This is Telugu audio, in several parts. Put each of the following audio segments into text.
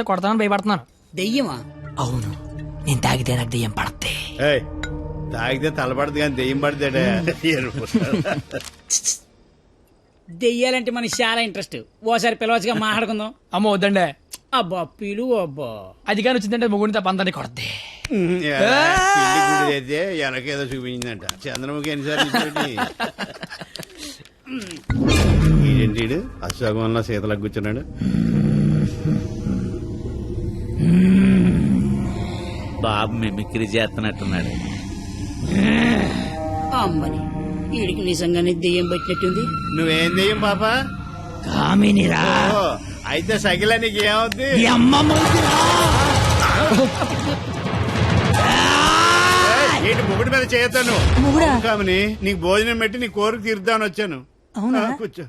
కొడతామని భయపడుతున్నాను. దెయ్యమా? అవును, నేను తాగితే నాకు దెయ్యం పడద్ది. తాగితే తలపడదు కానీ దెయ్యం పడతాడే. దెయ్యాలంటే మనకి చాలా ఇంట్రెస్ట్. ఓసారి పిలవచ్చుగా మాట్లాడుకుందాం. అమ్మ వద్దండే. అబ్బా పిలువు. అబ్బా అది కానీ వచ్చిందంటే ముగ్గురిని తప్ప అందరినీ కొడద్ది. అయితే వెనకేదో చూపించిందంట. చంద్రముఖి ఎన్నిసార్లు ఏంటి అశోకంలో శీతలకు కూర్చున్నాడు. బాబు మిమిక్రీ చేస్తున్నట్టున్నాడు. అమ్మని వీడికి నిజంగానే దెయ్యం పట్టినట్టుంది. నువ్వేం దెయ్యం పాప? కామినిరా. అయితే సగిల నీకు ఏమవుద్ది? ఏంటి ముగ్గుడి మీద చేయతాను కామని నీకు భోజనం పెట్టి నీ కోరిక తీర్దామని వచ్చాను. కూర్చో.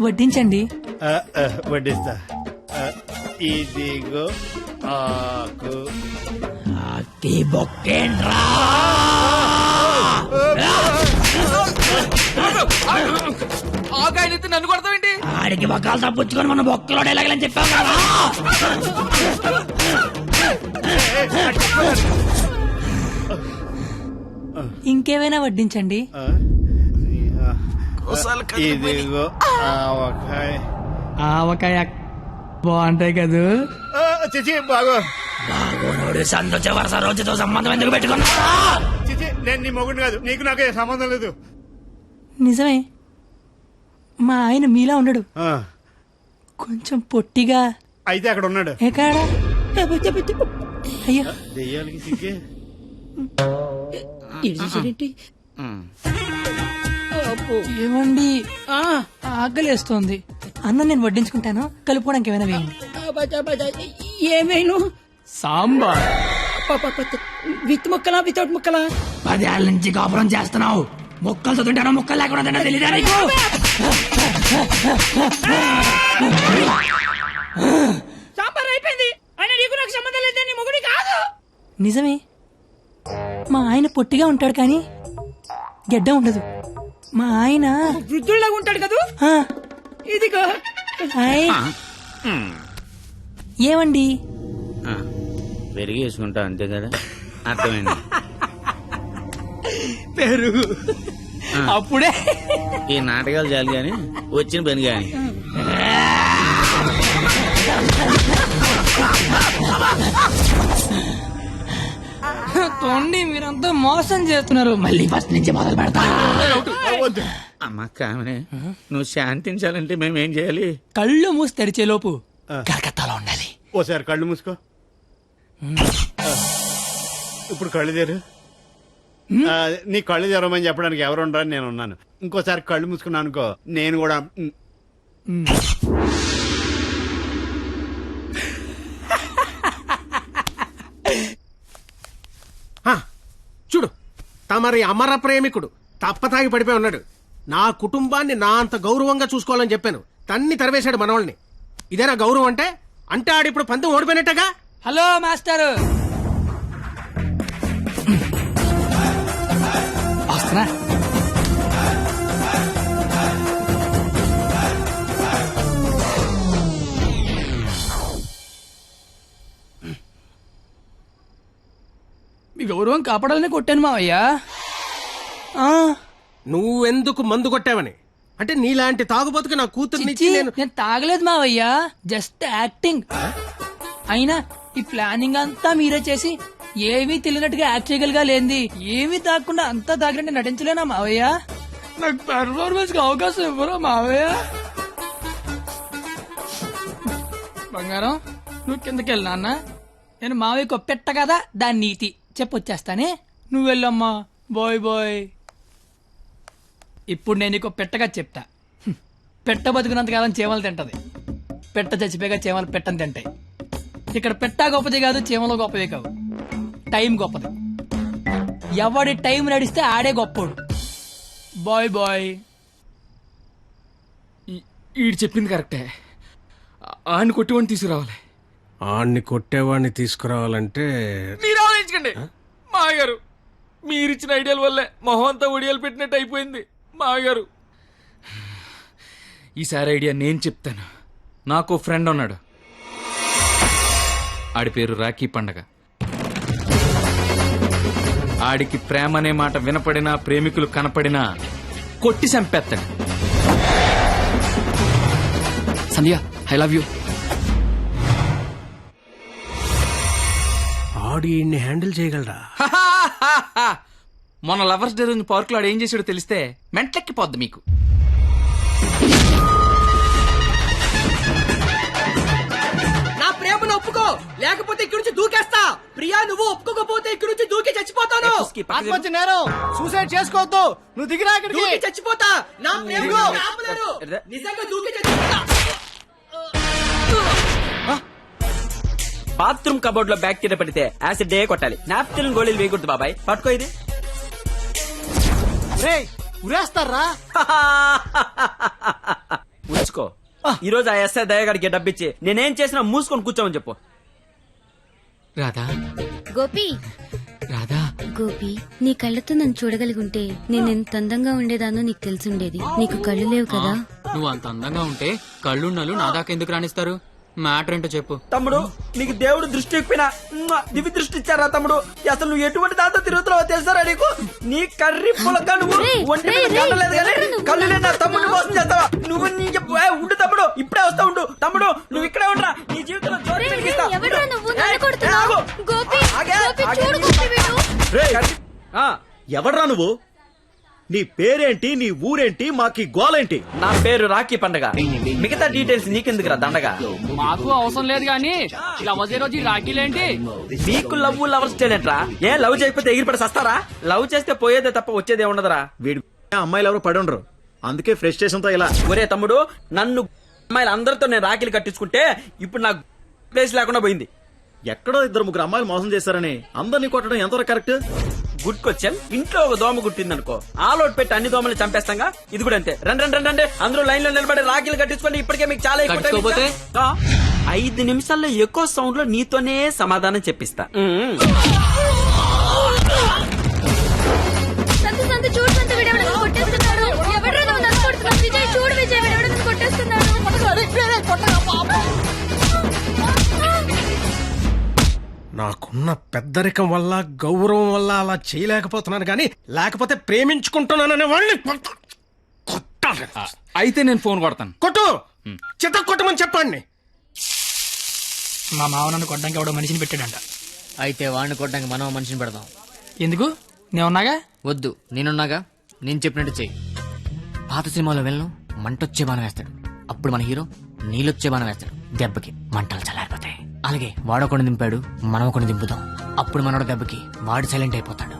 వడ్డించండి. వడ్డిస్తా. ఇదిగో ఆకు. ఆకాయనైతే నన్ను కొడతావేంటి? ఆడికి బొక్కలు తప్పించుకొని మన బొక్కలో ఎలాగలని చెప్పాం కదా. ఇంకేమైనా వడ్డించండి. ఇదిగో ఆవకాయ. ఆవకాయ బాగుంటాయి కదూ. చిచి బాగో. బాగోనోడు సంతోష వరుస రోజుతో సంబంధం ఎందుకు పెట్టుకున్నా? చిచి నేను నీ మొగుడు కాదు. నీకు నాకు సంబంధం లేదు. నిజమే, మా ఆయన మీలా ఉండడు, కొంచెం పొట్టిగా. అయితే అక్కడ ఉన్నాడు. ఎక్కడా? అయ్యో దెయ్యాలకి సిగ్గే. ఏమండి, ఆకలేస్తోంది. అన్నం నేను వడ్డించుకుంటాను, కలుపుకోవడానికి ఏమైనా వేయండి. ఏమైనా సాంబార్ విత్ ముక్కలా వితౌట్ ముక్కలా? 10 ఏళ్ళ నుంచి కాపురం చేస్తున్నావు. మొక్కలు తింటానో మొక్కలు లేకుండా తింటా తెలియదా నీకు? సాంబార్ అయిపోయింది. ఆయన నీకు నాకు సంబంధం లేదు. నీ మొగుడి కాదు. నిజమే, మా ఆయన పొట్టిగా ఉంటాడు కానీ గెడ్డ ఉండదు. మా ఆయన వృద్ధుల్లాగా ఉంటాడు కదా. ఇదిగో ఏమండి, పెరిగి వేసుకుంటా అంతే కదా. అర్థమైంది. పెరుగు అప్పుడే. ఈ నాటకాలు చాలు గాని వచ్చిన పని గాని. తోండి, మీరంతా మోసం చేస్తున్నారు. మళ్ళీ ఫస్ట్ నుంచి మొదలు పెడతా. అమ్మ కామనే, నువ్వు శాంతించాలంటే మేమేం చేయాలి? కళ్ళు మూసి తెరిచే లోపు కలకత్తాలో ఉండాలి. ఓసారి కళ్ళు మూసుకో. ఇప్పుడు కళ్ళు తెరు. నీ కళ్ళు తెరవమని చెప్పడానికి ఎవరు ఉండరని నేను ఉన్నాను. ఇంకోసారి కళ్ళు మూసుకున్నాను అనుకో, నేను కూడా. చూడు, తమరి అమర ప్రేమికుడు తప్పతాగి పడిపోయి ఉన్నాడు. నా కుటుంబాన్ని నా అంత గౌరవంగా చూసుకోవాలని చెప్పాను. తన్ని తరివేశాడు మనవాళ్ళని. ఇదేనా గౌరవం అంటే? అంటే ఆడిప్పుడు పంతం ఓడిపోయినట్టగా. హలో మాస్టారు, వస్తున్నా. మీ గౌరవం కాపాడాలని కొట్టాను మావయ్యా. నువ్వెందుకు మందు కొట్టావని? అంటే నీలాంటి తాగుబోతుకి నా కూతుర్నిచ్చి నేను తాగలేదు మావయ్యా, జస్ట్ యాక్టింగ్. అయినా ఈ ప్లానింగ్ అంతా మీరే చేసి ఏమీ తెలియనట్టుగా యాక్ట్ చేయగలిగా లేంది. ఏమీ తాగకుండా అంతా తాగినట్టు నటించలేనా మావయ్య? నాకు పెర్ఫార్మెన్స్ కి అవకాశం ఇవ్వరా మావయ్య? బంగారం, నువ్వు కిందకి వెళ్ళి నాన్న. నేను మావయ్యకు పెట్ట కదా, దాని నీతి చెప్పొచ్చేస్తానే. నువ్వు వెళ్ళమ్మా. Bye bye. ఇప్పుడు నేను నీకు పెట్టగా చెప్తా. పెట్ట బతుకున్నంతకాలం చీమలు తింటది, పెట్ట చచ్చిపోయాక చీమలు పెట్టని తింటాయి. ఇక్కడ పెట్ట గొప్పది కాదు, చీమలు గొప్పది కావు, టైం గొప్పది. ఎవడి టైం నడిస్తే ఆడే గొప్పోడు. Bye bye. ఈడు చెప్పింది కరెక్టే. ఆడిని కొట్టివాడిని తీసుకురావాలి. ఆడిని కొట్టేవాడిని తీసుకురావాలంటే మీరు ఆలోచించకండి మాగారు. మీరిచ్చిన ఐడియాల వల్లే మొహం అంతా ఒడియాలు పెట్టినట్టు అయిపోయింది మాగారు. ఈసారి ఐడియా నేను చెప్తాను. నాకు ఫ్రెండ్ ఉన్నాడు, ఆడి పేరు రాఖీ పండగ. ఆడికి ప్రేమ అనే మాట వినపడినా, ప్రేమికులు కనపడినా కొట్టి చంపేస్తాడు. Sandhya I love you. ఆడి హ్యాండిల్ చేయగలరా? మొన్న లవర్స్ డే రోజు పార్క్ లో ఏం చేసాడో తెలిస్తే మెంట్లెక్కిపోద్ది మీకు. నా ప్రేమను ఒప్పుకో, లేకపోతే ఇక్కడి నుంచి దూకేస్తా. ప్రియా, నువ్వు ఒప్పుకోకపోతే ఇక్కడి నుంచి దూకి చచ్చిపోతాను. ఆత్మహత్య నేరం, సూసైడ్ చేసుకోవద్దు. నువ్వు దిగిరా ఇక్కడికి. దూకి చచ్చిపోతా. నా ప్రేమను ఆపలేరు. నిజంగా దూకి చచ్చిపోతా. బాత్రూమ్ కబోర్డ్ లో బ్యాక్టీరియా పడితే యాసిడ్ డే కొట్టాలి. నాప్కిన్ గోళీలు వేయకూడదు బాబాయ్. పట్టుకో ఇది. ఉరేస్తారా? ఉంచుకో. ఈ రోజు ఆ ఎస్ఐ దయగాడికి డబ్బిచ్చి నేనేం చేసినా మూసుకొని కూర్చోమని చెప్పు. రాధా, గోపి, రాధా, గోపి, నీ కళ్ళతో నన్ను చూడగలిగుంటే నేను ఎంత అందంగా ఉండేదానో నీకు తెలిసుండేది. నీకు కళ్ళు లేవు కదా. నువ్వు అంత అందంగా ఉంటే కళ్ళున్నలు నా దాకా ఎందుకు రాణిస్తారు? మ్యాటర్ ఏంటో చెప్పు. తమ్ముడు, నీకు దేవుడు దృష్టి ఎక్కిపోయినా దివి దృష్టి ఇచ్చారా తమ్ముడు? అసలు నువ్వు ఎటువంటి దాంతో తిరుగుతున్నావో తెలుసారా నీకు? నీ కర్రీ పులక నువ్వు ఒంటి మీద కళ్ళలేదు కానీ కళ్ళు లేదా తమ్ముడు మోసం చేస్తావా నువ్వు? ఉండు తమ్ముడు, ఇప్పుడే వస్తా ఉండు. తమ్ముడు, నువ్వు ఇక్కడే ఉండరా. నీ జీవితంలో జ్యోతి వెలిగిస్తా. ఎవడ్రా నువ్వు? నీ పేరేంటి, నీ ఊరేంటి, మాకి గోలేంటి? నా పేరు రాఖీ పండగ. మిగతా డీటెయిల్స్ నీకెందుకురా దండగా? మాకు అవసరం లేదు గానీ లవ్ డే రోజు రాఖీలేంటి? మీకు లవ్ లవర్స్ చేయలేంట్రా? ఏ లవ్ చేయకపోతే ఎగిరిపడి సస్తారా? లవ్ చేస్తే పోయేదే తప్ప వచ్చేదే ఉండదురా. వీడి అమ్మాయిలు ఎవరు పడి ఉండరు, అందుకే ఫ్రస్ట్రేషన్ తో ఇలా. ఒరే తమ్ముడు, నన్ను అమ్మాయిలు అందరితో నేను రాఖీలు కట్టించుకుంటే ఇప్పుడు నాకు ప్లేస్ లేకుండా పోయింది. ఎక్కడో 2-3 అమ్మాయిలు మోసం చేశారని అందరినీ కొట్టడం ఎంతవరకు కరెక్ట్? Good question. ఇంట్లో ఒక దోమ గుట్టిందనుకో, ఆలోట్ పెట్టి అన్ని దోమలు చంపేస్తాగా. ఇది కూడా అంతే. రండి అందరూ లైన్ లో నిలబడి రాఖీలు కట్టించుకోండి. ఇప్పటికే మీకు చాలా ఎక్కువ. 5 నిమిషాల్లో ఎక్కువ సౌండ్ లో నీతోనే సమాధానం చెప్పిస్తా. నాకున్న పెద్దరికం వల్ల, గౌరవం వల్ల అలా చేయలేకపోతున్నాను కానీ, లేకపోతే ప్రేమించుకుంటున్నాననే వాళ్ళని కొట్టాలి. అయితే నేను ఫోన్ కొడతాను. కొట్టు, చిత్త కొట్టమని చెప్పండి. మా మావ నన్ను కొట్టడానికి ఎవడో మనిషిని పెట్టాడంట. అయితే వాడిని కొట్టడానికి మనం మనిషిని పెడదాం. ఎందుకు? నేనున్నాగా. వద్దు, నేనున్నాగా. నేను చెప్పినట్టు చెయ్యి. పాత సినిమాలో వెళ్ళను మంటొచ్చే బాణం వేస్తాడు, అప్పుడు మన హీరో నీళ్ళొచ్చే బాణం వేస్తాడు. దెబ్బకి మంటలు చల్లారిపోతాయి. అలాగే వాడొకడిని దింపాడు, మనం ఒకడిని దింపుదాం. అప్పుడు మనోడు దెబ్బకి వాడు సైలెంట్ అయిపోతాడు.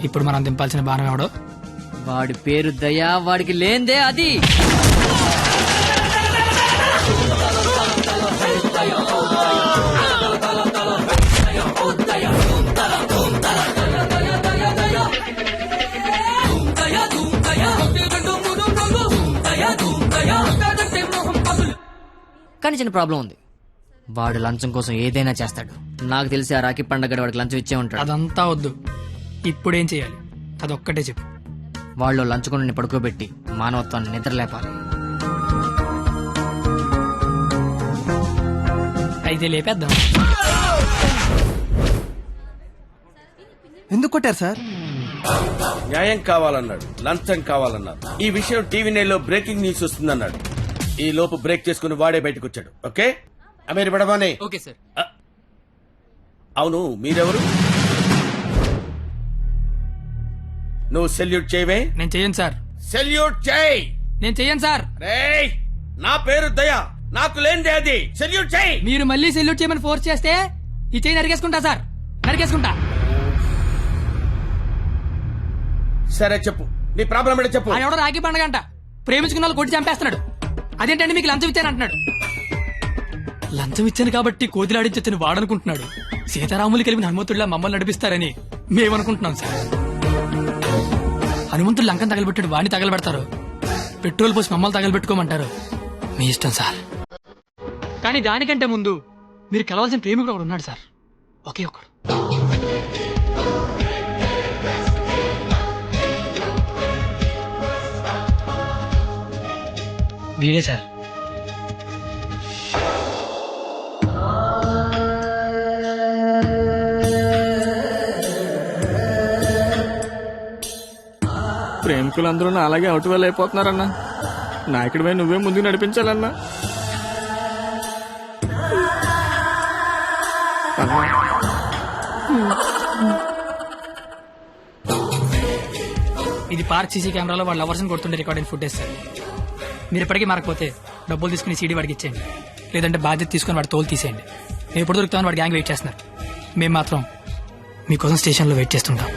ఇప్పుడు మనం దింపాల్సిన బాణం ఎవడో? వాడి పేరు దయా, వాడికి లేందే అది. కానీ చిన్న ప్రాబ్లం ఉంది. వాడు లంచం కోసం ఏదైనా చేస్తాడు. నాకు తెలిసి ఆ రాఖీ పండగ వాడికి లంచం ఇచ్చే ఉంటాడు. అదంతా వద్దు, ఇప్పుడేం చేయాలి అదొక్కటే చెప్పు. వాళ్ళు లంచుకొని పడుకోబెట్టి మానవత్వాన్ని నిద్ర లేపాలి. అయితే లేపేద్దాం. ఎందుకు కొట్టారు సార్? న్యాయం కావాలన్నాడు, లంచం కావాలన్నారు. ఈ విషయం టీవీ నైన్లో బ్రేకింగ్ న్యూస్ వస్తుందన్నాడు. ఈ లోపు బ్రేక్ చేసుకుని వాడే బయటకు వచ్చాడు. ఓకే అమీర్ బడబానే. Okay sir. అవును, మీరెవరు? నువ్వు సెల్యూట్ చేయవే? నేను చెయ్యను సార్. సెల్యూట్ చేయి. నేను చెయ్యను సార్. రేయ్, నా పేరు దయా, నాకు లేనిదే అది. సెల్యూట్ చేయి. మీరు మళ్ళీ సెల్యూట్ చేయమని ఫోర్స్ చేస్తే ఈ చెయ్యి నరికేసుకుంటా సార్, నరికేసుకుంటా. సరే చెప్పు, నీ ప్రాబ్లం ఏంటో చెప్పు. ఆయన ఎవడో రాఖీ పండగ అంట ప్రేమించుకున్న వాళ్ళు కొట్టి చంపేస్తున్నాడు. అదేంటంటే మీకు లంచం ఇచ్చాను అంటున్నాడు. లంచం ఇచ్చాను కాబట్టి కోతిలాడించొచ్చని వాడనుకుంటున్నాడు. సీతారాములు కలిపిన హనుమంతుడిలా మమ్మల్ని నడిపిస్తారని మేమనుకుంటున్నాం సార్. హనుమంతుడు లంకం తగలబెట్టాడు, వాడిని తగలబెడతారు. పెట్రోల్ పోసి మమ్మల్ని తగలబెట్టుకోమంటారు. మీ ఇష్టం సార్. కానీ దానికంటే ముందు మీరు కలవాల్సిన ప్రేమికుడు ఒకడు ఉన్నాడు సార్, ఒకే ఒకడు. వీడే సార్. ప్రేమికులందరూ నా అలాగే అవుట్ వెళ్ళి అయిపోతున్నారన్నా. నాయకుడిపై నువ్వే ముందుకు నడిపించాలన్నా. ఇది పార్క్ సీసీ కెమెరాలో వాళ్ళ లవర్స్ కొడుతుండే రికార్డింగ్ ఫుటేజ్ సార్. మీరు ఇప్పటికీ మారకపోతే డబ్బులు తీసుకుని సీడీ వాడికి ఇచ్చేయండి, లేదంటే బాధ్యత తీసుకుని వాడి తోలు తీసేయండి. మేము ఎప్పుడు దొరుకుతామని వాడి గ్యాంగ్ వెయిట్ చేస్తున్నారు. మేము మాత్రం మీకోసం స్టేషన్లో వెయిట్ చేస్తుంటాం.